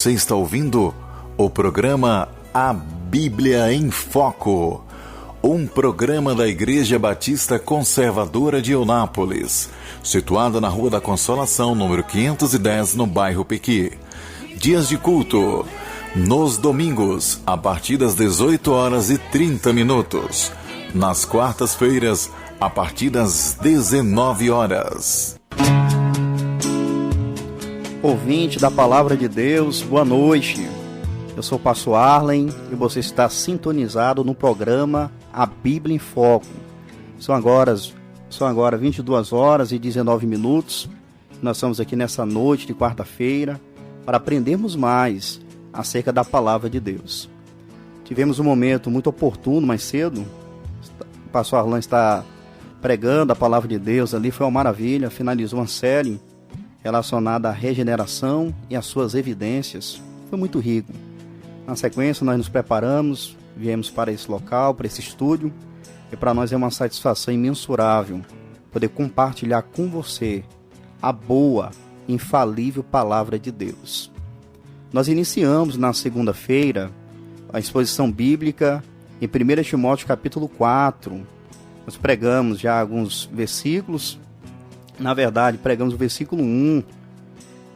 Você está ouvindo o programa A Bíblia em Foco, um programa da Igreja Batista Conservadora de Eunápolis, situada na Rua da Consolação, número 510, no bairro Pequi. Dias de culto, nos domingos, a partir das 18 horas e 30 minutos. Nas quartas-feiras, a partir das 19 horas. Ouvinte da Palavra de Deus, boa noite. Eu sou o pastor Arlen e você está sintonizado no programa A Bíblia em Foco. São agora 22 horas e 19 minutos. Nós estamos aqui nessa noite de quarta-feira para aprendermos mais acerca da Palavra de Deus. Tivemos um momento muito oportuno mais cedo. O pastor Arlen está pregando a Palavra de Deus ali, foi uma maravilha. Finalizou uma série relacionada à regeneração e às suas evidências. Foi muito rico. Na sequência, nós nos preparamos, viemos para esse local, para esse estúdio, e para nós é uma satisfação imensurável poder compartilhar com você a boa, infalível Palavra de Deus. Nós iniciamos na segunda-feira a exposição bíblica em 1 Timóteo capítulo 4. Nós pregamos já alguns versículos. Na verdade, pregamos o versículo 1.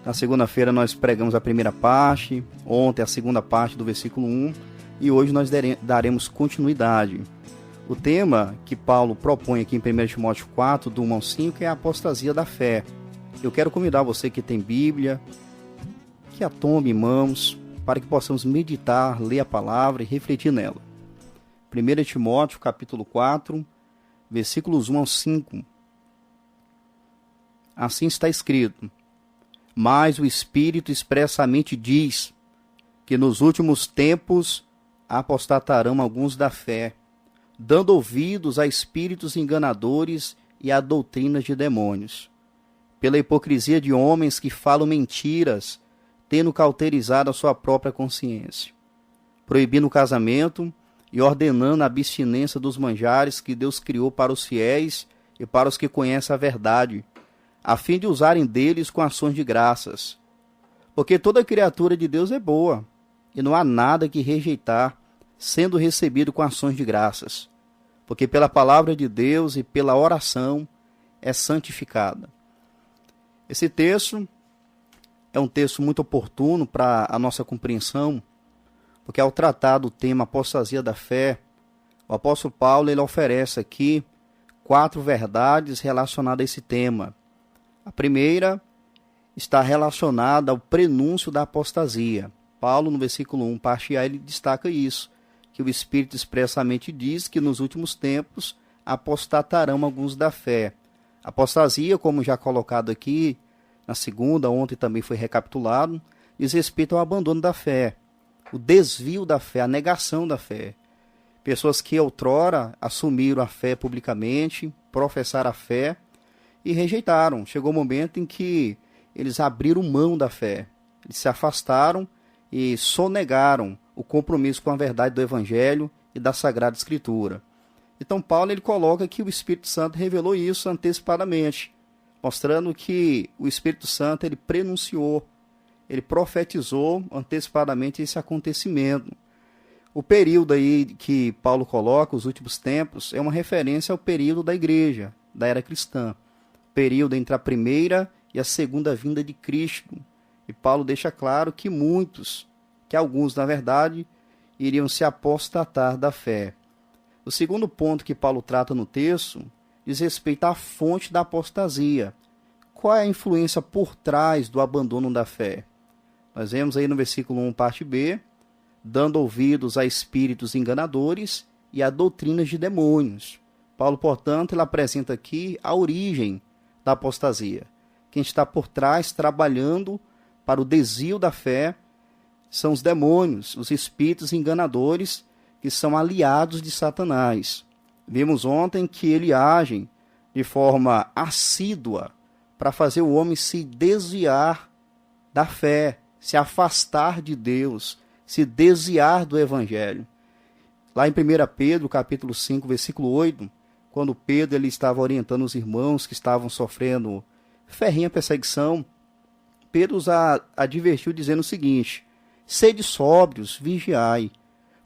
Na segunda-feira nós pregamos a primeira parte, ontem a segunda parte do versículo 1, e hoje nós daremos continuidade. O tema que Paulo propõe aqui em 1 Timóteo 4, do 1 ao 5, é a apostasia da fé. Eu quero convidar você que tem Bíblia, que a tome em mãos, para que possamos meditar, ler a palavra e refletir nela. 1 Timóteo capítulo 4, versículos 1 ao 5. Assim está escrito: mas o Espírito expressamente diz que nos últimos tempos apostatarão alguns da fé, dando ouvidos a espíritos enganadores e a doutrinas de demônios, pela hipocrisia de homens que falam mentiras, tendo cauterizado a sua própria consciência, proibindo o casamento e ordenando a abstinência dos manjares que Deus criou para os fiéis e para os que conhecem a verdade, a fim de usarem deles com ações de graças. Porque toda criatura de Deus é boa, e não há nada que rejeitar, sendo recebido com ações de graças. Porque pela palavra de Deus e pela oração é santificada. Esse texto é um texto muito oportuno para a nossa compreensão, porque ao tratar do tema apostasia da fé, o apóstolo Paulo ele oferece aqui 4 verdades relacionadas a esse tema. A primeira está relacionada ao prenúncio da apostasia. Paulo, no versículo 1, parte A, ele destaca isso, que o Espírito expressamente diz que nos últimos tempos apostatarão alguns da fé. Apostasia, como já colocado aqui, na segunda, ontem também foi recapitulado, diz respeito ao abandono da fé, o desvio da fé, a negação da fé. Pessoas que outrora assumiram a fé publicamente, professaram a fé, e rejeitaram. Chegou o momento em que eles abriram mão da fé. Eles se afastaram e sonegaram o compromisso com a verdade do Evangelho e da Sagrada Escritura. Então Paulo ele coloca que o Espírito Santo revelou isso antecipadamente, mostrando que o Espírito Santo ele prenunciou, ele profetizou antecipadamente esse acontecimento. O período aí que Paulo coloca, os últimos tempos, é uma referência ao período da igreja, da era cristã. Período entre a primeira e a segunda vinda de Cristo. E Paulo deixa claro que alguns, na verdade, iriam se apostatar da fé. O segundo ponto que Paulo trata no texto diz respeito à fonte da apostasia. Qual é a influência por trás do abandono da fé? Nós vemos aí no versículo 1, parte B, dando ouvidos a espíritos enganadores e a doutrinas de demônios. Paulo, portanto, ele apresenta aqui a origem da apostasia. Quem está por trás, trabalhando para o desvio da fé, são os demônios, os espíritos enganadores, que são aliados de Satanás. Vimos ontem que ele age de forma assídua para fazer o homem se desviar da fé, se afastar de Deus, se desviar do Evangelho. Lá em 1 Pedro, capítulo 5, versículo 8, quando Pedro ele estava orientando os irmãos que estavam sofrendo ferrenha perseguição, Pedro os advertiu dizendo o seguinte: Sede sóbrios, vigiai,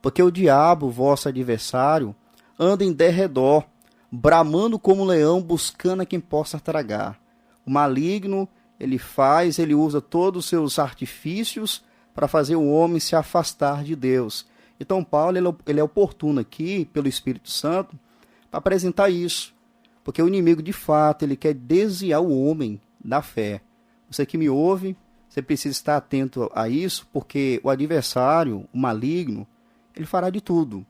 porque o diabo, vosso adversário, anda em derredor, bramando como um leão, buscando a quem possa tragar. O maligno, ele usa todos os seus artifícios para fazer o homem se afastar de Deus. Então Paulo ele é oportuno aqui, pelo Espírito Santo, para apresentar isso. Porque o inimigo, de fato, ele quer desviar o homem da fé. Você que me ouve, você precisa estar atento a isso, porque o adversário, o maligno, ele fará de tudo.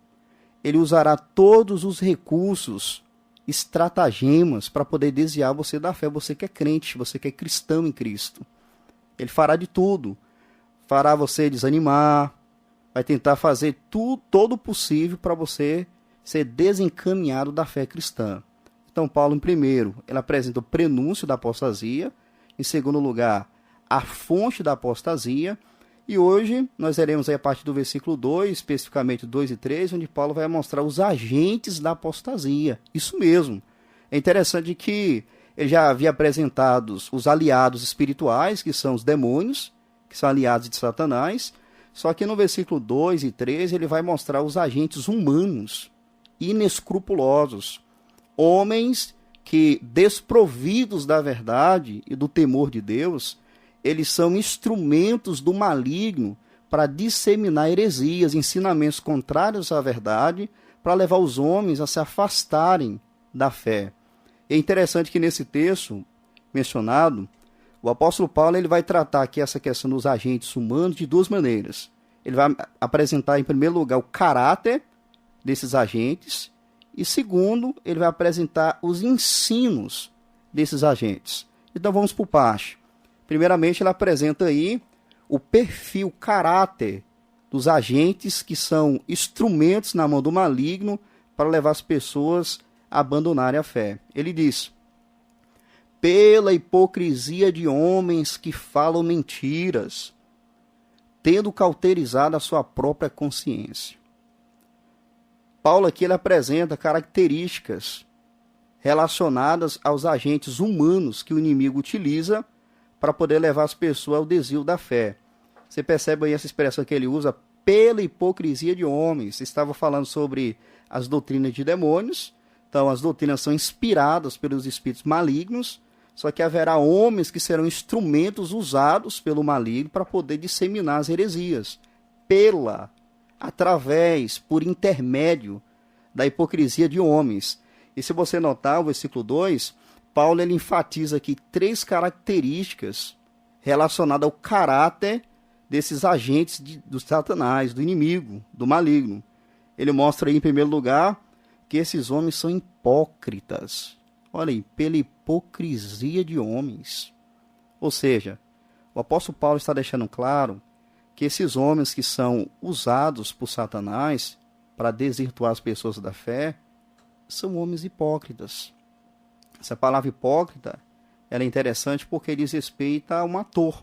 Ele usará todos os recursos, estratagemas, para poder desviar você da fé. Você que é crente, você que é cristão em Cristo. Ele fará de tudo. Fará você desanimar, vai tentar fazer todo o possível para você ser desencaminhado da fé cristã. Então, Paulo, em primeiro, ele apresenta o prenúncio da apostasia. Em segundo lugar, a fonte da apostasia. E hoje nós veremos aí a partir do versículo 2, especificamente 2 e 3, onde Paulo vai mostrar os agentes da apostasia. Isso mesmo. É interessante que ele já havia apresentado os aliados espirituais, que são os demônios, que são aliados de Satanás. Só que no versículo 2 e 3 ele vai mostrar os agentes humanos, inescrupulosos. Homens que, desprovidos da verdade e do temor de Deus, eles são instrumentos do maligno para disseminar heresias, ensinamentos contrários à verdade, para levar os homens a se afastarem da fé. É interessante que nesse texto mencionado, o apóstolo Paulo ele vai tratar aqui essa questão dos agentes humanos de duas maneiras. Ele vai apresentar, em primeiro lugar, o caráter desses agentes, e segundo, ele vai apresentar os ensinos desses agentes. Então vamos por parte. Primeiramente, ele apresenta aí o perfil, o caráter dos agentes que são instrumentos na mão do maligno para levar as pessoas a abandonarem a fé. Ele diz: pela hipocrisia de homens que falam mentiras, tendo cauterizado a sua própria consciência. Paulo aqui ele apresenta características relacionadas aos agentes humanos que o inimigo utiliza para poder levar as pessoas ao desvio da fé. Você percebe aí essa expressão que ele usa, pela hipocrisia de homens. Estava falando sobre as doutrinas de demônios. Então, as doutrinas são inspiradas pelos espíritos malignos, só que haverá homens que serão instrumentos usados pelo maligno para poder disseminar as heresias. Através, por intermédio da hipocrisia de homens. E se você notar o versículo 2, Paulo ele enfatiza aqui 3 características relacionadas ao caráter desses agentes do Satanás, do inimigo, do maligno. Ele mostra aí, em primeiro lugar, que esses homens são hipócritas. Olha aí, pela hipocrisia de homens. Ou seja, o apóstolo Paulo está deixando claro que esses homens que são usados por Satanás para desvirtuar as pessoas da fé são homens hipócritas. Essa palavra hipócrita ela é interessante porque diz respeito a um ator.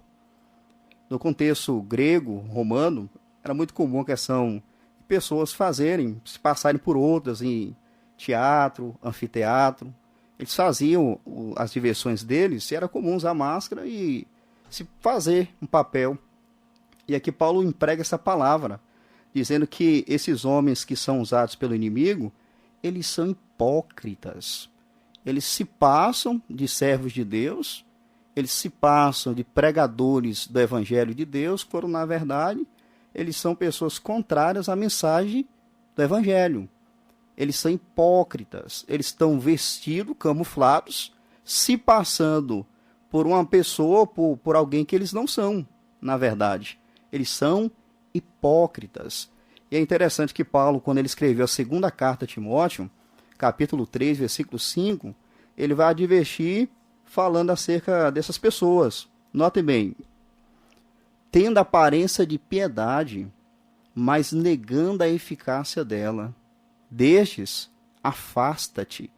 No contexto grego, romano, era muito comum a questão de pessoas se passarem por outras em teatro, anfiteatro. Eles faziam as diversões deles, e era comum usar máscara e se fazer um papel. E aqui Paulo emprega essa palavra, dizendo que esses homens que são usados pelo inimigo, eles são hipócritas. Eles se passam de servos de Deus, eles se passam de pregadores do Evangelho de Deus, quando na verdade eles são pessoas contrárias à mensagem do Evangelho. Eles são hipócritas, eles estão vestidos, camuflados, se passando por uma pessoa, por alguém que eles não são, na verdade. Eles são hipócritas. E é interessante que Paulo, quando ele escreveu a segunda carta a Timóteo, capítulo 3, versículo 5, ele vai advertir falando acerca dessas pessoas. Notem bem, tendo aparência de piedade, mas negando a eficácia dela. Destes, afasta-te.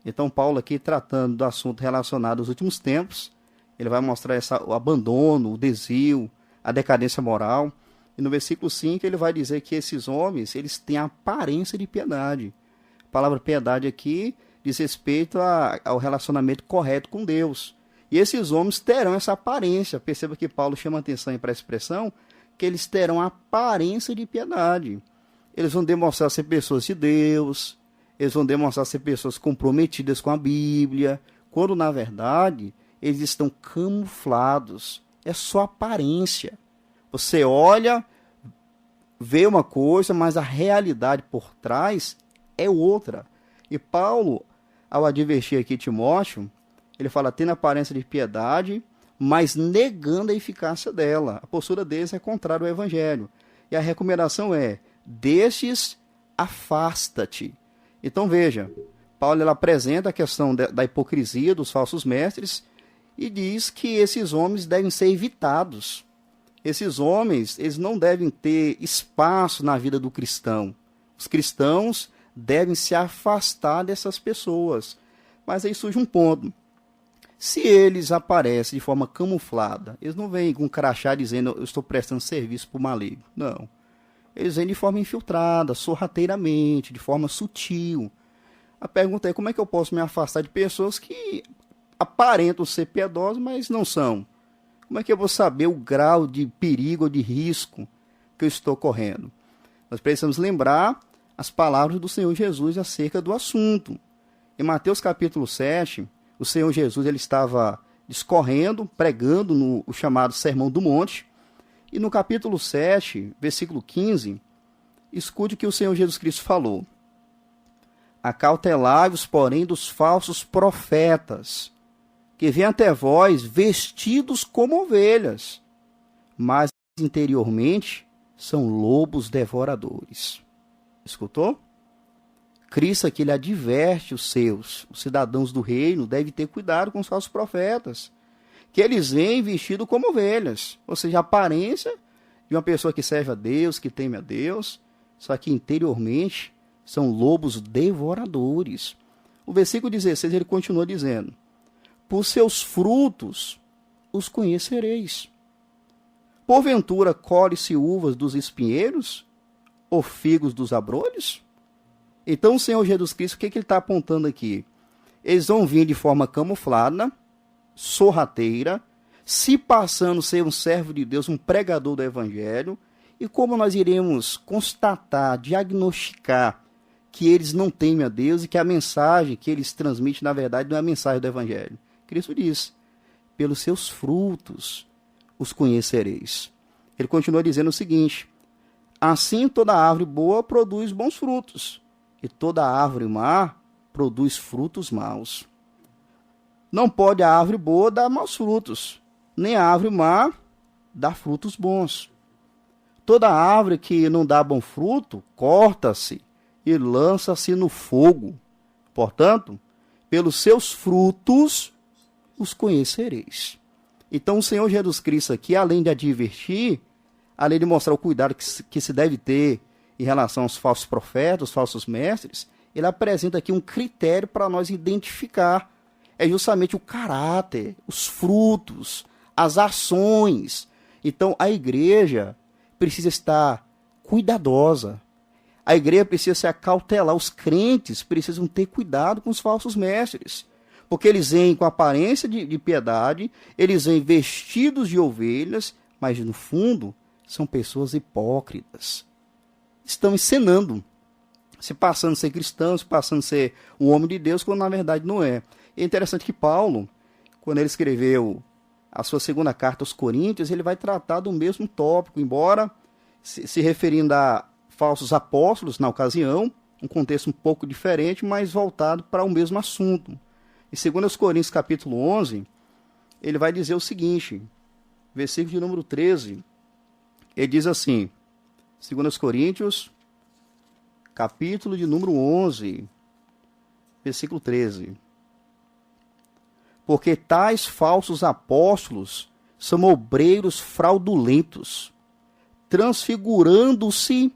Então, Paulo aqui tratando do assunto relacionado aos últimos tempos, ele vai mostrar o abandono, o desvio, a decadência moral. E no versículo 5 ele vai dizer que esses homens, eles têm a aparência de piedade. A palavra piedade aqui diz respeito ao relacionamento correto com Deus. E esses homens terão essa aparência. Perceba que Paulo chama atenção para a expressão, que eles terão a aparência de piedade. Eles vão demonstrar ser pessoas de Deus, eles vão demonstrar ser pessoas comprometidas com a Bíblia, quando na verdade eles estão camuflados. É só aparência. Você olha, vê uma coisa, mas a realidade por trás é outra. E Paulo, ao advertir aqui Timóteo, ele fala, tendo aparência de piedade, mas negando a eficácia dela. A postura deles é contrária ao evangelho. E a recomendação é, destes, afasta-te. Então veja, Paulo ele apresenta a questão da hipocrisia dos falsos mestres e diz que esses homens devem ser evitados. Esses homens, eles não devem ter espaço na vida do cristão. Os cristãos devem se afastar dessas pessoas. Mas aí surge um ponto. Se eles aparecem de forma camuflada, eles não vêm com crachá dizendo eu estou prestando serviço para o maligno. Não. Eles vêm de forma infiltrada, sorrateiramente, de forma sutil. A pergunta é como é que eu posso me afastar de pessoas que aparentam ser piedosas, mas não são? Como é que eu vou saber o grau de perigo ou de risco que eu estou correndo? Nós precisamos lembrar as palavras do Senhor Jesus acerca do assunto. Em Mateus capítulo 7, o Senhor Jesus ele estava discorrendo, pregando no chamado Sermão do Monte. E no capítulo 7, versículo 15, escute o que o Senhor Jesus Cristo falou. Acautelai-vos, porém, dos falsos profetas, que vêm até vós vestidos como ovelhas, mas interiormente são lobos devoradores. Escutou? Cristo aqui ele adverte os cidadãos do reino, devem ter cuidado com os falsos profetas, que eles vêm vestidos como ovelhas, ou seja, a aparência de uma pessoa que serve a Deus, que teme a Deus, só que interiormente são lobos devoradores. O versículo 16 ele continua dizendo, por seus frutos os conhecereis. Porventura colhe-se uvas dos espinheiros ou figos dos abrolhos? Então o Senhor Jesus Cristo, o que ele está apontando aqui? Eles vão vir de forma camuflada, sorrateira, se passando ser um servo de Deus, um pregador do Evangelho, e como nós iremos constatar, diagnosticar que eles não temem a Deus e que a mensagem que eles transmitem, na verdade, não é a mensagem do Evangelho. Cristo diz, pelos seus frutos os conhecereis. Ele continua dizendo o seguinte, assim toda árvore boa produz bons frutos, e toda árvore má produz frutos maus. Não pode a árvore boa dar maus frutos, nem a árvore má dar frutos bons. Toda árvore que não dá bom fruto, corta-se e lança-se no fogo. Portanto, pelos seus frutos os conhecereis. Então o Senhor Jesus Cristo aqui, além de advertir, além de mostrar o cuidado que se deve ter em relação aos falsos profetas, os falsos mestres, ele apresenta aqui um critério para nós identificar. É justamente o caráter, os frutos, as ações. Então a igreja precisa estar cuidadosa. A igreja precisa se acautelar. Os crentes precisam ter cuidado com os falsos mestres. Porque eles vêm com aparência de piedade, eles vêm vestidos de ovelhas, mas no fundo são pessoas hipócritas. Estão encenando, se passando a ser cristãos, se passando a ser um homem de Deus, quando na verdade não é. É interessante que Paulo, quando ele escreveu a sua segunda carta aos Coríntios, ele vai tratar do mesmo tópico, embora se referindo a falsos apóstolos na ocasião, um contexto um pouco diferente, mas voltado para o mesmo assunto. Em 2 Coríntios capítulo 11, ele vai dizer o seguinte, versículo de número 13, ele diz assim, 2 Coríntios, capítulo de número 11, versículo 13. Porque tais falsos apóstolos são obreiros fraudulentos, transfigurando-se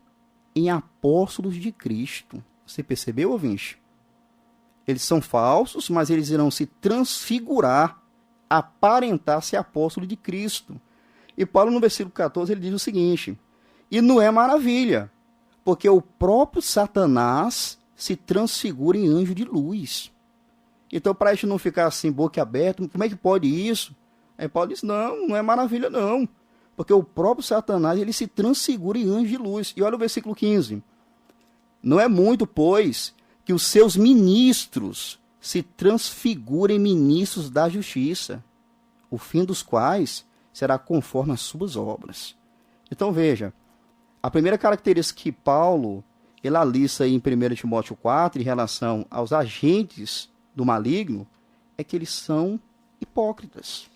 em apóstolos de Cristo. Você percebeu, ouvinte? Eles são falsos, mas eles irão se transfigurar, aparentar ser apóstolo de Cristo. E Paulo, no versículo 14, ele diz o seguinte, e não é maravilha, porque o próprio Satanás se transfigura em anjo de luz. Então, para a gente não ficar assim, boca aberta, como é que pode isso? Aí Paulo diz, não é maravilha não, Porque o próprio Satanás, ele se transfigura em anjo de luz. E olha o versículo 15. Não é muito, pois, que os seus ministros se transfigurem em ministros da justiça, o fim dos quais será conforme as suas obras. Então veja, a primeira característica que Paulo ele alista em 1 Timóteo 4 em relação aos agentes do maligno é que eles são hipócritas.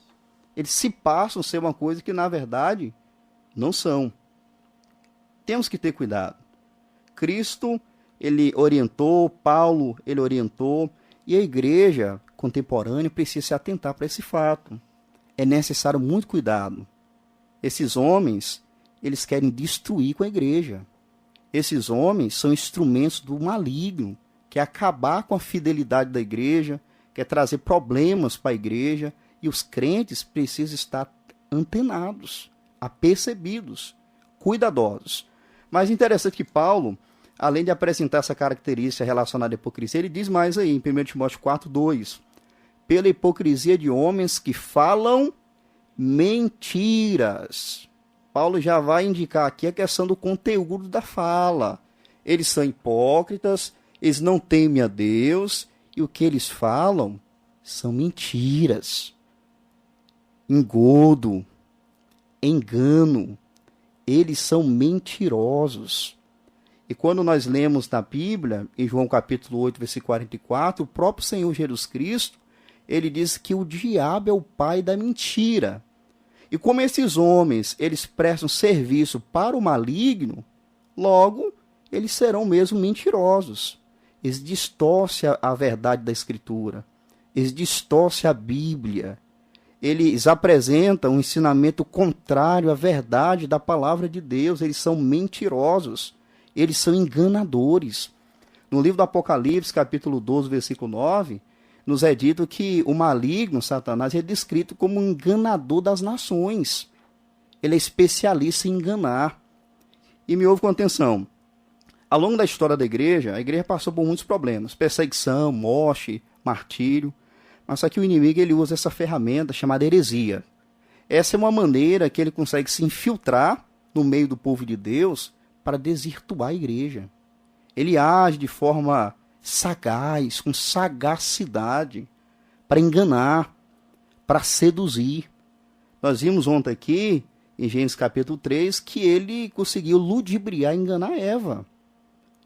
Eles se passam a ser uma coisa que, na verdade, não são. Temos que ter cuidado. Cristo, ele orientou, Paulo, ele orientou, e a igreja contemporânea precisa se atentar para esse fato. É necessário muito cuidado. Esses homens, eles querem destruir com a igreja. Esses homens são instrumentos do maligno, que é acabar com a fidelidade da igreja, quer trazer problemas para a igreja, e os crentes precisam estar antenados, apercebidos, cuidadosos. Mas interessante que Paulo, além de apresentar essa característica relacionada à hipocrisia, ele diz mais aí, em 1 Timóteo 4:2, pela hipocrisia de homens que falam mentiras. Paulo já vai indicar aqui a questão do conteúdo da fala. Eles são hipócritas, eles não temem a Deus, e o que eles falam são mentiras. Engodo, engano, eles são mentirosos. E quando nós lemos na Bíblia, em João capítulo 8, versículo 44, o próprio Senhor Jesus Cristo, ele diz que o diabo é o pai da mentira. E como esses homens, eles prestam serviço para o maligno, logo, eles serão mesmo mentirosos. Eles distorcem a verdade da Escritura. Eles distorcem a Bíblia. Eles apresentam um ensinamento contrário à verdade da palavra de Deus. Eles são mentirosos. Eles são enganadores. No livro do Apocalipse, capítulo 12, versículo 9, nos é dito que o maligno, Satanás, é descrito como um enganador das nações. Ele é especialista em enganar. E me ouve com atenção. Ao longo da história da igreja, a igreja passou por muitos problemas. Perseguição, morte, martírio. Mas só que o inimigo ele usa essa ferramenta chamada heresia. Essa é uma maneira que ele consegue se infiltrar no meio do povo de Deus para desvirtuar a igreja. Ele age de forma sagaz, com sagacidade, para enganar, para seduzir. Nós vimos ontem aqui, em Gênesis capítulo 3, que ele conseguiu ludibriar e enganar Eva.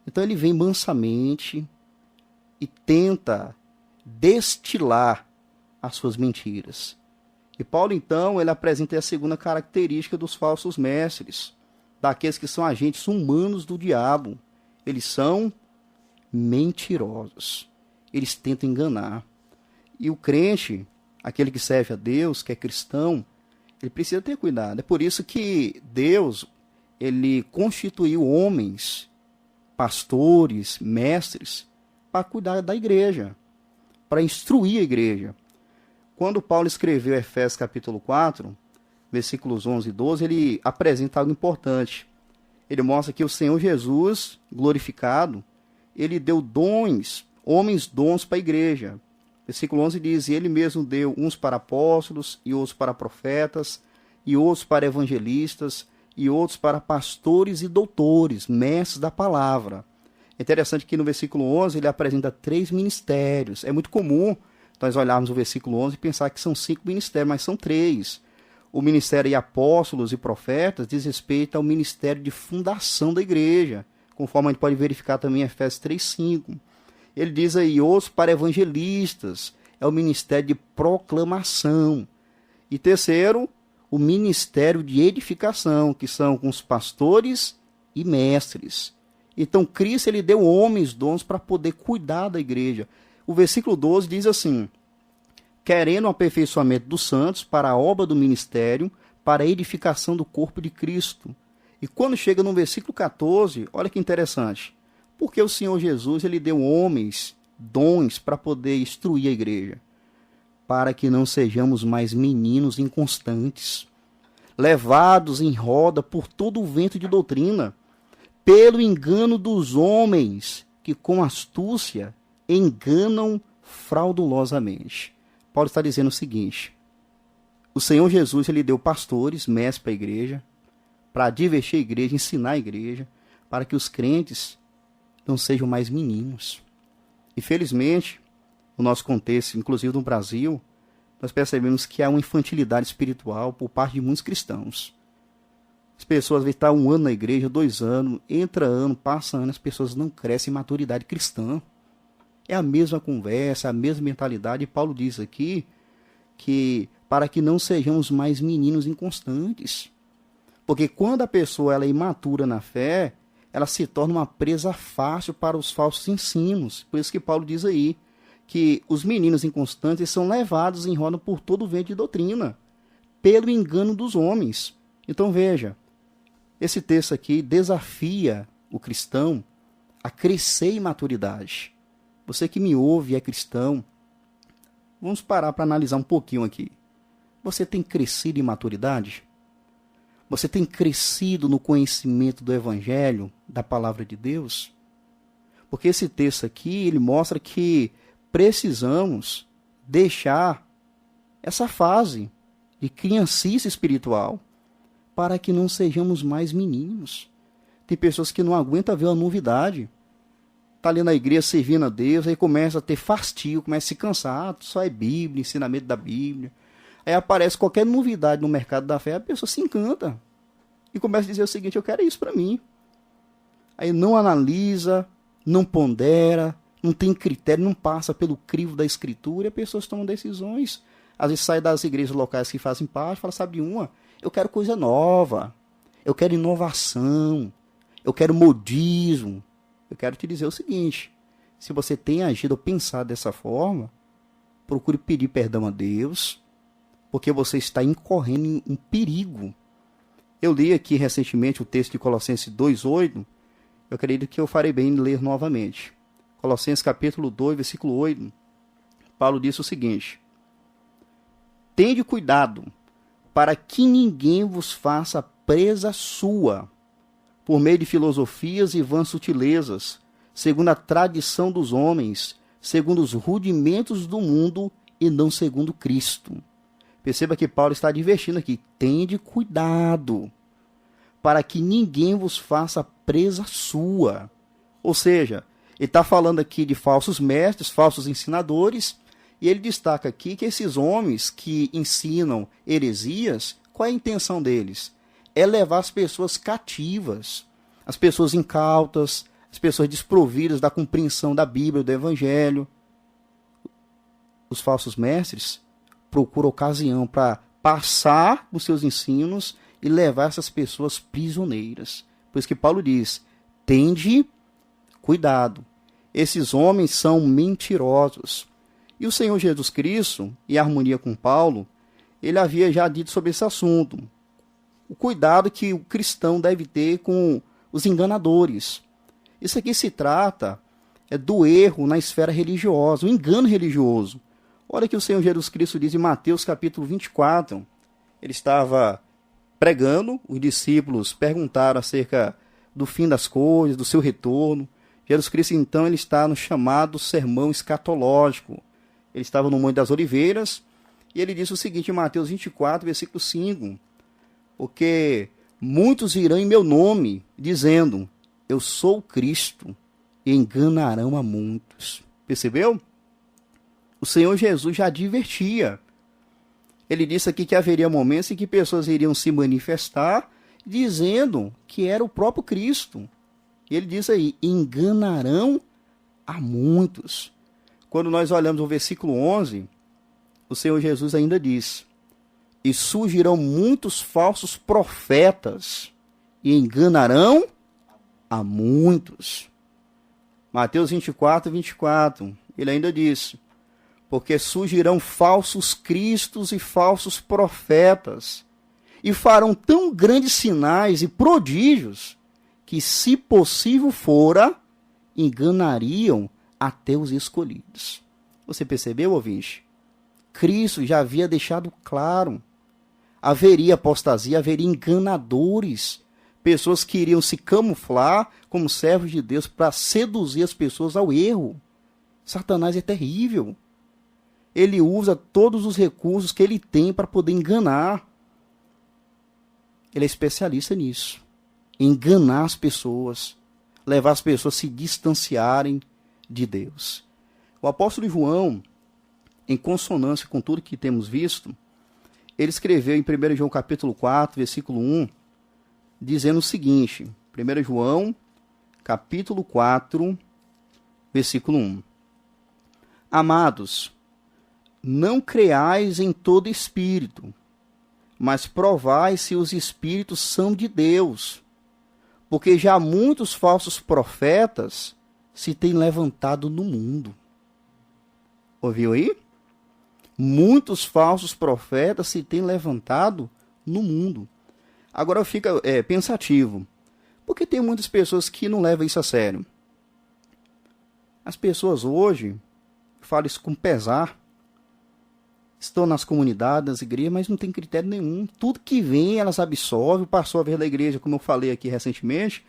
Então ele vem mansamente e tenta destilar as suas mentiras. E Paulo, então, ele apresenta a segunda característica dos falsos mestres, daqueles que são agentes humanos do diabo. Eles são mentirosos. Eles tentam enganar. E o crente, aquele que serve a Deus, que é cristão, ele precisa ter cuidado. É por isso que Deus, ele constituiu homens, pastores, mestres, para cuidar da igreja, para instruir a igreja. Quando Paulo escreveu Efésios capítulo 4, versículos 11 e 12, ele apresenta algo importante. Ele mostra que o Senhor Jesus, glorificado, ele deu dons, homens dons para a igreja. Versículo 11 diz, e ele mesmo deu uns para apóstolos, e outros para profetas, e outros para evangelistas, e outros para pastores e doutores, mestres da palavra. É interessante que no versículo 11 ele apresenta 3 ministérios. É muito comum nós olharmos o versículo 11 e pensar que são 5 ministérios, mas são 3. O ministério de apóstolos e profetas diz respeito ao ministério de fundação da igreja, conforme a gente pode verificar também em Efésios 3:5. Ele diz aí, outros para evangelistas, é o ministério de proclamação. E terceiro, o ministério de edificação, que são com os pastores e mestres. Então, Cristo ele deu homens dons para poder cuidar da igreja. O versículo 12 diz assim, querendo o aperfeiçoamento dos santos para a obra do ministério, para a edificação do corpo de Cristo. E quando chega no versículo 14, olha que interessante. Porque o Senhor Jesus ele deu homens, dons para poder instruir a igreja. Para que não sejamos mais meninos inconstantes, levados em roda por todo o vento de doutrina, pelo engano dos homens, que com astúcia enganam fraudulosamente. Paulo está dizendo o seguinte, O Senhor Jesus, ele deu pastores, mestres para a igreja, para divertir a igreja, ensinar a igreja, para que os crentes não sejam mais meninos. Infelizmente, no nosso contexto, inclusive no Brasil, nós percebemos que há uma infantilidade espiritual por parte de muitos cristãos. As pessoas às vezes estão 1 ano na igreja, 2 anos, entra ano, passa ano, as pessoas não crescem em maturidade cristã. É a mesma conversa, a mesma mentalidade. E Paulo diz aqui que para que não sejamos mais meninos inconstantes. Porque quando a pessoa ela é imatura na fé, ela se torna uma presa fácil para os falsos ensinos. Por isso que Paulo diz aí que os meninos inconstantes são levados em roda por todo o vento de doutrina, pelo engano dos homens. Então veja, esse texto aqui desafia o cristão a crescer em maturidade. Você que me ouve e é cristão, vamos parar para analisar um pouquinho aqui. Você tem crescido em maturidade? Você tem crescido no conhecimento do Evangelho, da Palavra de Deus? Porque esse texto aqui, ele mostra que precisamos deixar essa fase de criancice espiritual para que não sejamos mais meninos. Tem pessoas que não aguentam ver uma novidade. Está ali na igreja servindo a Deus, aí começa a ter fastio, começa a se cansar, só é Bíblia, ensinamento da Bíblia. Aí aparece qualquer novidade no mercado da fé, a pessoa se encanta. E começa a dizer o seguinte, eu quero isso para mim. Aí não analisa, não pondera, não tem critério, não passa pelo crivo da Escritura, e as pessoas tomam decisões. Às vezes sai das igrejas locais que fazem parte, fala, sabe de uma? Eu quero coisa nova, eu quero inovação, eu quero modismo. Eu quero te dizer o seguinte, se você tem agido ou pensado dessa forma, procure pedir perdão a Deus, porque você está incorrendo em perigo. Eu li aqui recentemente o texto de Colossenses 2:8, eu acredito que eu farei bem em ler novamente. Colossenses capítulo 2, versículo 8, Paulo disse o seguinte, tende cuidado para que ninguém vos faça presa sua, por meio de filosofias e vãs sutilezas, segundo a tradição dos homens, segundo os rudimentos do mundo e não segundo Cristo. Perceba que Paulo está advertindo aqui, tende cuidado, para que ninguém vos faça presa sua. Ou seja, ele está falando aqui de falsos mestres, falsos ensinadores, e ele destaca aqui que esses homens que ensinam heresias, qual é a intenção deles? É levar as pessoas cativas, as pessoas incautas, as pessoas desprovidas da compreensão da Bíblia, do Evangelho. Os falsos mestres procuram ocasião para passar os seus ensinos e levar essas pessoas prisioneiras. Por isso que Paulo diz, tende cuidado. Esses homens são mentirosos. E o Senhor Jesus Cristo, em harmonia com Paulo, ele havia já dito sobre esse assunto. O cuidado que o cristão deve ter com os enganadores. Isso aqui se trata do erro na esfera religiosa, o engano religioso. Olha que o Senhor Jesus Cristo diz em Mateus capítulo 24. Ele estava pregando, os discípulos perguntaram acerca do fim das coisas, do seu retorno. Jesus Cristo, então, ele está no chamado sermão escatológico. Ele estava no Monte das Oliveiras e ele disse o seguinte em Mateus 24, versículo 5. Porque muitos virão em meu nome, dizendo, eu sou o Cristo, e enganarão a muitos. Percebeu? O Senhor Jesus já advertia. Ele disse aqui que haveria momentos em que pessoas iriam se manifestar, dizendo que era o próprio Cristo. E ele diz aí, enganarão a muitos. Quando nós olhamos o versículo 11, o Senhor Jesus ainda diz, e surgirão muitos falsos profetas e enganarão a muitos. Mateus 24, 24, ele ainda diz, porque surgirão falsos cristos e falsos profetas, e farão tão grandes sinais e prodígios, que se possível fora, enganariam até os escolhidos. Você percebeu, ouvinte? Cristo já havia deixado claro, haveria apostasia, haveria enganadores, pessoas que iriam se camuflar como servos de Deus para seduzir as pessoas ao erro. Satanás é terrível. Ele usa todos os recursos que ele tem para poder enganar. Ele é especialista nisso. Enganar as pessoas. Levar as pessoas a se distanciarem de Deus. O apóstolo João, em consonância com tudo que temos visto, ele escreveu em 1 João capítulo 4, versículo 1, dizendo o seguinte, 1 João capítulo 4, versículo 1. Amados, não creais em todo espírito, mas provai se os espíritos são de Deus, porque já muitos falsos profetas se têm levantado no mundo. Ouviu aí? Muitos falsos profetas se têm levantado no mundo. Agora fica pensativo, porque tem muitas pessoas que não levam isso a sério. As pessoas hoje, falo isso com pesar, estão nas comunidades, nas igrejas, mas não tem critério nenhum. Tudo que vem, elas absorvem. Passou a ver da igreja, como eu falei aqui recentemente,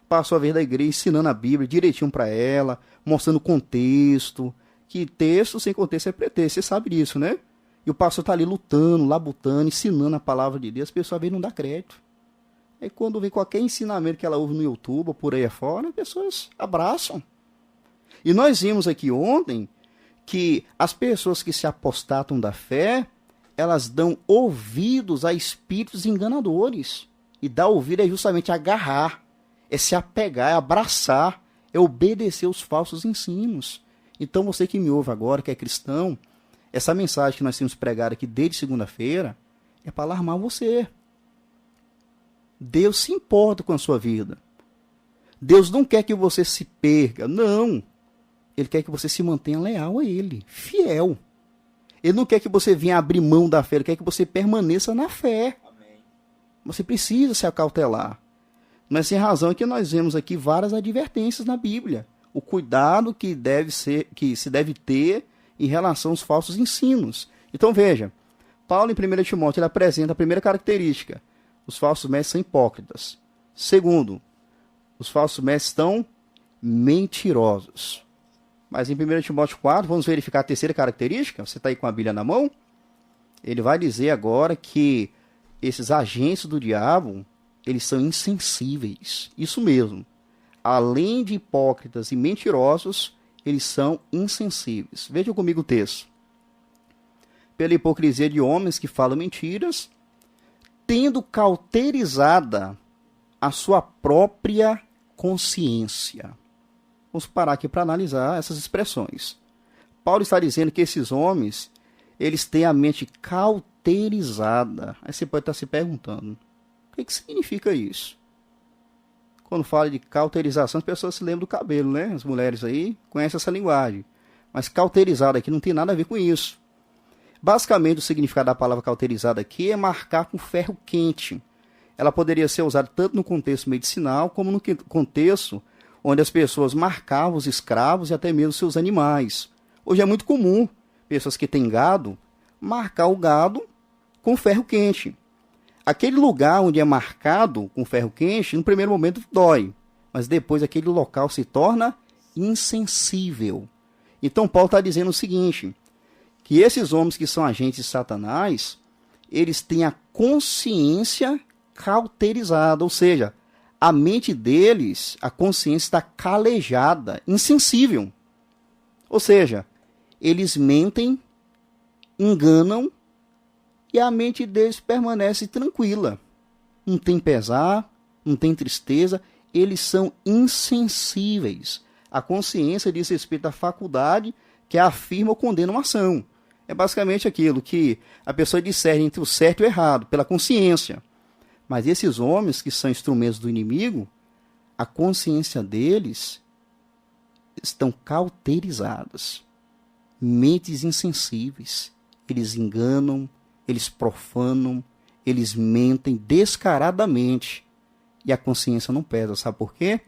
passou a ver da igreja ensinando a Bíblia direitinho para ela, mostrando contexto, que texto sem contexto é pretexto, você sabe disso, né? E o pastor está ali lutando, labutando, ensinando a palavra de Deus, a pessoa vem e não dá crédito. Aí quando vem qualquer ensinamento que ela ouve no YouTube ou por aí afora, as pessoas abraçam. E nós vimos aqui ontem que as pessoas que se apostatam da fé, elas dão ouvidos a espíritos enganadores. E dar ouvido é justamente agarrar, é se apegar, é abraçar, é obedecer os falsos ensinos. Então você que me ouve agora, que é cristão, essa mensagem que nós temos pregado aqui desde segunda-feira, é para alarmar você. Deus se importa com a sua vida. Deus não quer que você se perca, não. Ele quer que você se mantenha leal a Ele, fiel. Ele não quer que você venha abrir mão da fé, Ele quer que você permaneça na fé. Amém. Você precisa se acautelar. Mas sem razão é que nós vemos aqui várias advertências na Bíblia. O cuidado que se deve ter em relação aos falsos ensinos. Então veja, Paulo em 1 Timóteo ele apresenta a primeira característica. Os falsos mestres são hipócritas. Segundo, os falsos mestres estão mentirosos. Mas em 1 Timóteo 4, vamos verificar a terceira característica. Você está aí com a Bíblia na mão? Ele vai dizer agora que esses agentes do diabo, eles são insensíveis. Isso mesmo. Além de hipócritas e mentirosos, eles são insensíveis. Veja comigo o texto. Pela hipocrisia de homens que falam mentiras, tendo cauterizada a sua própria consciência. Vamos parar aqui para analisar essas expressões. Paulo está dizendo que esses homens, eles têm a mente cauterizada. Aí você pode estar se perguntando, o que significa isso? Quando fala de cauterização, as pessoas se lembram do cabelo, né? As mulheres aí conhecem essa linguagem. Mas cauterizada aqui não tem nada a ver com isso. Basicamente, o significado da palavra cauterizada aqui é marcar com ferro quente. Ela poderia ser usada tanto no contexto medicinal, como no contexto onde as pessoas marcavam os escravos e até mesmo seus animais. Hoje é muito comum, pessoas que têm gado, marcar o gado com ferro quente. Aquele lugar onde é marcado com ferro quente, no primeiro momento dói, mas depois aquele local se torna insensível. Então Paulo está dizendo o seguinte, que esses homens que são agentes de Satanás, eles têm a consciência cauterizada, ou seja, a mente deles, a consciência está calejada, insensível. Ou seja, eles mentem, enganam, e a mente deles permanece tranquila. Não tem pesar, não tem tristeza, eles são insensíveis. A consciência diz respeito à faculdade que afirma ou condena uma ação. É basicamente aquilo que a pessoa discerne entre o certo e o errado, pela consciência. Mas esses homens que são instrumentos do inimigo, a consciência deles estão cauterizadas. Mentes insensíveis. Eles enganam, eles profanam, eles mentem descaradamente. E a consciência não pesa. Sabe por quê?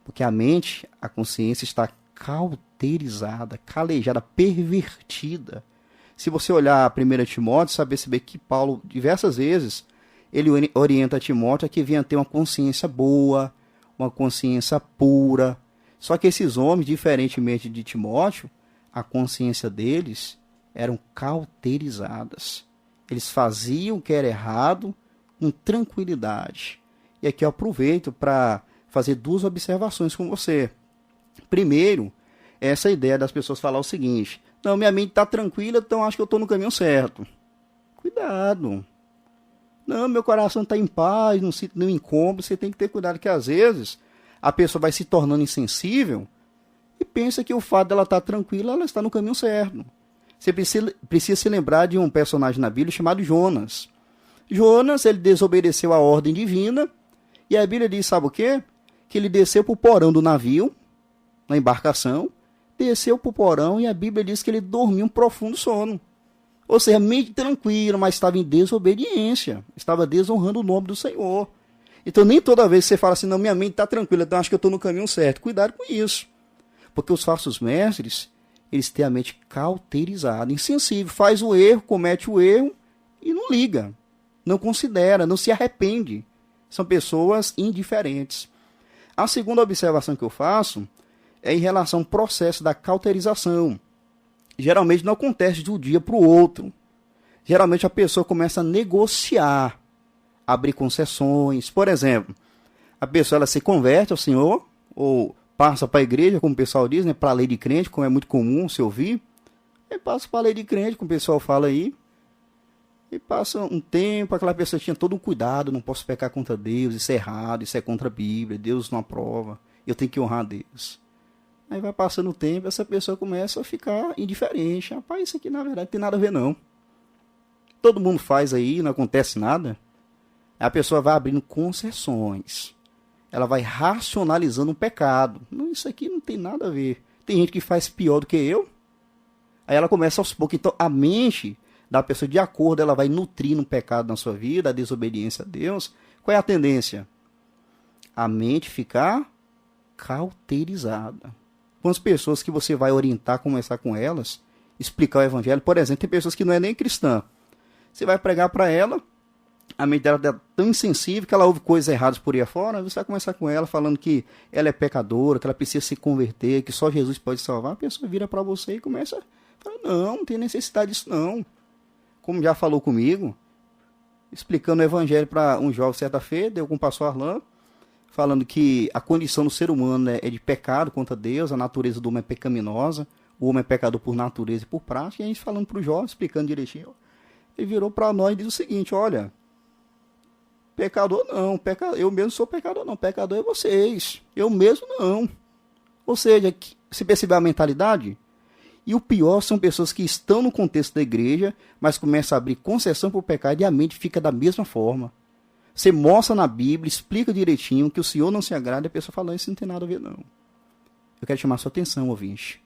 Porque a mente, a consciência está cauterizada, calejada, pervertida. Se você olhar 1 Timóteo, você vai perceber que Paulo, diversas vezes, ele orienta Timóteo a que venha ter uma consciência boa, uma consciência pura. Só que esses homens, diferentemente de Timóteo, a consciência deles eram cauterizadas. Eles faziam o que era errado com tranquilidade. E aqui eu aproveito para fazer duas observações com você. Primeiro, essa ideia das pessoas falar o seguinte: não, minha mente está tranquila, então acho que eu estou no caminho certo. Cuidado. Não, meu coração está em paz, não sinto nenhum incômodo. Você tem que ter cuidado que às vezes a pessoa vai se tornando insensível e pensa que o fato dela estar tranquila, ela está no caminho certo. Você precisa se lembrar de um personagem na Bíblia chamado Jonas. Jonas, ele desobedeceu a ordem divina, e a Bíblia diz, sabe o quê? Que ele desceu para o porão do navio, na embarcação, desceu para o porão, e a Bíblia diz que ele dormiu um profundo sono. Ou seja, mente tranquila, mas estava em desobediência, estava desonrando o nome do Senhor. Então nem toda vez que você fala assim, não, minha mente está tranquila, então acho que eu estou no caminho certo. Cuidado com isso. Porque os falsos mestres, eles têm a mente cauterizada, insensível, faz o erro, comete o erro e não liga, não considera, não se arrepende. São pessoas indiferentes. A segunda observação que eu faço é em relação ao processo da cauterização. Geralmente não acontece de um dia para o outro. Geralmente a pessoa começa a negociar, abrir concessões. Por exemplo, a pessoa ela se converte ao Senhor, ou passa para a igreja, como o pessoal diz, né, para a lei de crente, como é muito comum se ouvir. E passa para a lei de crente, como o pessoal fala aí. E passa um tempo, aquela pessoa tinha todo um cuidado, não posso pecar contra Deus, isso é errado, isso é contra a Bíblia, Deus não aprova, eu tenho que honrar Deus. Aí vai passando o tempo, essa pessoa começa a ficar indiferente. Rapaz, isso aqui na verdade não tem nada a ver não. Todo mundo faz aí, não acontece nada. A pessoa vai abrindo concessões. Ela vai racionalizando um pecado. Não, isso aqui não tem nada a ver. Tem gente que faz pior do que eu. Aí ela começa aos poucos. Então a mente da pessoa, de acordo, ela vai nutrindo um pecado na sua vida, a desobediência a Deus. Qual é a tendência? A mente ficar cauterizada. Quantas pessoas que você vai orientar, conversar com elas, explicar o evangelho. Por exemplo, tem pessoas que não é nem cristã. Você vai pregar para ela, a mente dela é tão insensível que ela ouve coisas erradas por aí afora, você vai conversar com ela falando que ela é pecadora, que ela precisa se converter, que só Jesus pode salvar. A pessoa vira para você e começa a falar, não tem necessidade disso não. Como já falou comigo, explicando o evangelho para um jovem certa feita, deu com o pastor Arlan, falando que a condição do ser humano é de pecado contra Deus, a natureza do homem é pecaminosa, o homem é pecador por natureza e por prática, e a gente falando para o jovem, explicando direitinho, ele virou para nós e diz o seguinte, olha, pecador não, eu mesmo sou pecador não, pecador é vocês, eu mesmo não. Ou seja, você percebeu a mentalidade? E o pior são pessoas que estão no contexto da igreja, mas começam a abrir concessão para o pecado e a mente fica da mesma forma. Você mostra na Bíblia, explica direitinho que o Senhor não se agrada e a pessoa fala, isso não tem nada a ver não. Eu quero chamar sua atenção, ouvinte.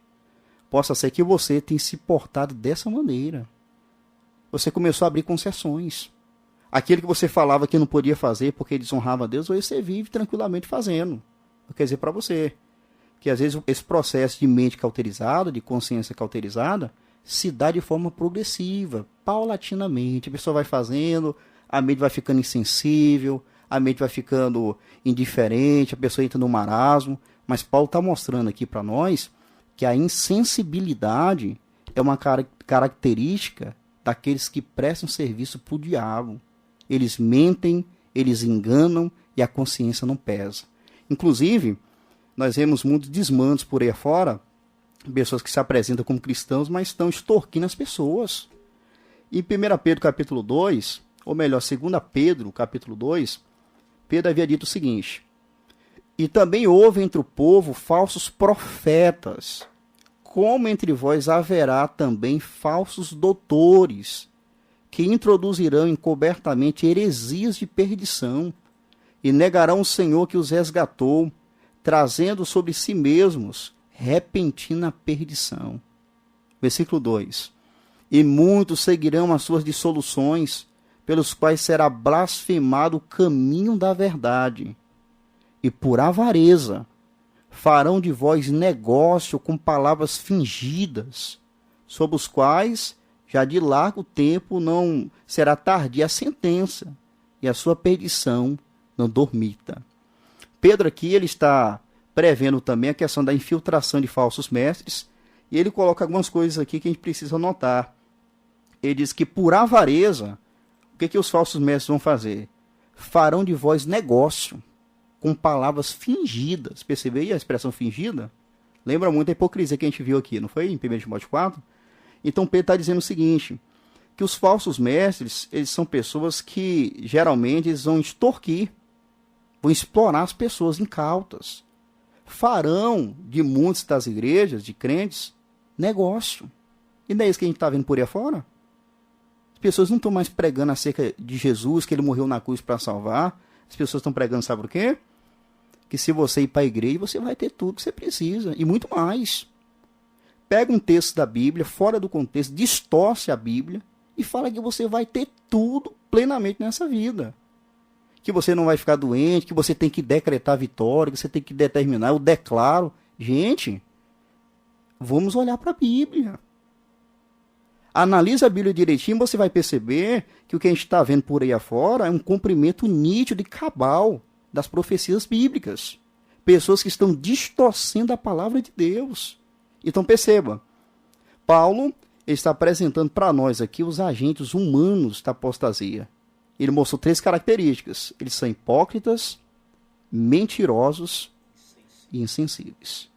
Possa ser que você tenha se portado dessa maneira. Você começou a abrir concessões. Aquilo que você falava que não podia fazer porque desonrava a Deus, hoje você vive tranquilamente fazendo. Eu quero dizer para você que às vezes esse processo de mente cauterizada, de consciência cauterizada, se dá de forma progressiva, paulatinamente. A pessoa vai fazendo, a mente vai ficando insensível, a mente vai ficando indiferente, a pessoa entra no marasmo. Mas Paulo está mostrando aqui para nós que a insensibilidade é uma característica daqueles que prestam serviço para o diabo. Eles mentem, eles enganam e a consciência não pesa. Inclusive, nós vemos muitos desmandos por aí afora, pessoas que se apresentam como cristãos, mas estão extorquindo as pessoas. Em 1 Pedro capítulo 2, ou melhor, 2 Pedro capítulo 2, Pedro havia dito o seguinte, e também houve entre o povo falsos profetas, como entre vós haverá também falsos doutores, que introduzirão encobertamente heresias de perdição, e negarão o Senhor que os resgatou, trazendo sobre si mesmos repentina perdição. Versículo 2. E muitos seguirão as suas dissoluções, pelos quais será blasfemado o caminho da verdade. E por avareza farão de vós negócio com palavras fingidas, sob os quais já de largo tempo não será tardia a sentença, e a sua perdição não dormita. Pedro aqui ele está prevendo também a questão da infiltração de falsos mestres, e ele coloca algumas coisas aqui que a gente precisa notar. Ele diz que por avareza, o que os falsos mestres vão fazer? Farão de vós negócio, com palavras fingidas. Percebeu aí a expressão fingida? Lembra muito a hipocrisia que a gente viu aqui, não foi? Em 1 Timóteo 4? Então Pedro está dizendo o seguinte, que os falsos mestres, eles são pessoas que, geralmente, eles vão extorquir, vão explorar as pessoas incautas. Farão de muitas das igrejas, de crentes, negócio. E não é isso que a gente está vendo por aí afora? As pessoas não estão mais pregando acerca de Jesus, que ele morreu na cruz para salvar. As pessoas estão pregando, sabe por quê? Que se você ir para a igreja, você vai ter tudo que você precisa, e muito mais. Pega um texto da Bíblia, fora do contexto, distorce a Bíblia, e fala que você vai ter tudo plenamente nessa vida. Que você não vai ficar doente, que você tem que decretar vitória, que você tem que determinar, eu declaro. Gente, vamos olhar para a Bíblia. Analisa a Bíblia direitinho, você vai perceber que o que a gente está vendo por aí afora é um cumprimento nítido e cabal das profecias bíblicas. Pessoas que estão distorcendo a palavra de Deus. Então perceba, Paulo está apresentando para nós aqui os agentes humanos da apostasia. Ele mostrou 3 características. Eles são hipócritas, mentirosos e insensíveis.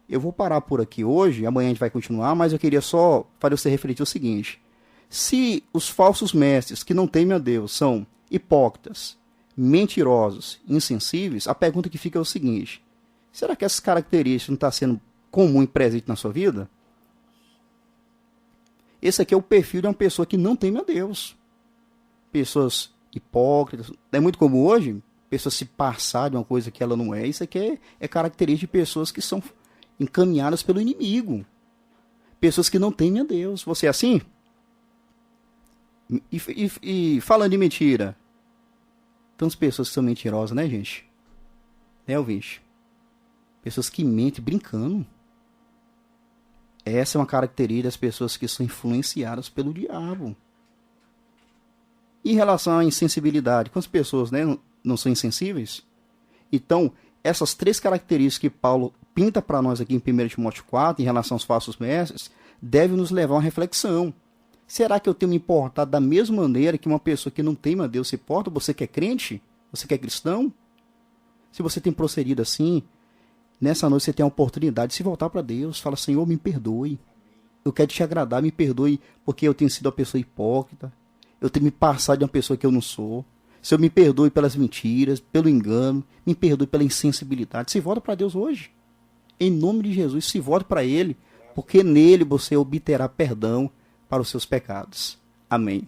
Eu vou parar por aqui hoje, amanhã a gente vai continuar, mas eu queria só fazer você refletir o seguinte. Se os falsos mestres que não temem a Deus são hipócritas, mentirosos, insensíveis, a pergunta que fica é o seguinte. Será que essas características não estão sendo comum e presente na sua vida? Esse aqui é o perfil de uma pessoa que não teme a Deus. Pessoas hipócritas. É muito comum hoje, pessoas se passar de uma coisa que ela não é. Isso aqui é característica de pessoas que são encaminhadas pelo inimigo. Pessoas que não temem a Deus. Você é assim? E falando de mentira, tantas pessoas que são mentirosas, né, gente? Né, ouvinte? Pessoas que mentem brincando. Essa é uma característica das pessoas que são influenciadas pelo diabo. Em relação à insensibilidade, quantas pessoas, né, não são insensíveis? Então, essas 3 características que Paulo pinta para nós aqui em 1 Timóteo 4, em relação aos falsos mestres, devem nos levar a uma reflexão. Será que eu tenho me importado da mesma maneira que uma pessoa que não teme a Deus se porta? Você que é crente? Você que é cristão? Se você tem procedido assim, nessa noite você tem a oportunidade de se voltar para Deus. Fala, Senhor, me perdoe. Eu quero te agradar, me perdoe porque eu tenho sido uma pessoa hipócrita. Eu tenho me passado de uma pessoa que eu não sou. Senhor, me perdoe pelas mentiras, pelo engano. Me perdoe pela insensibilidade. Se volta para Deus hoje. Em nome de Jesus, se volte para Ele, porque nele você obterá perdão para os seus pecados. Amém.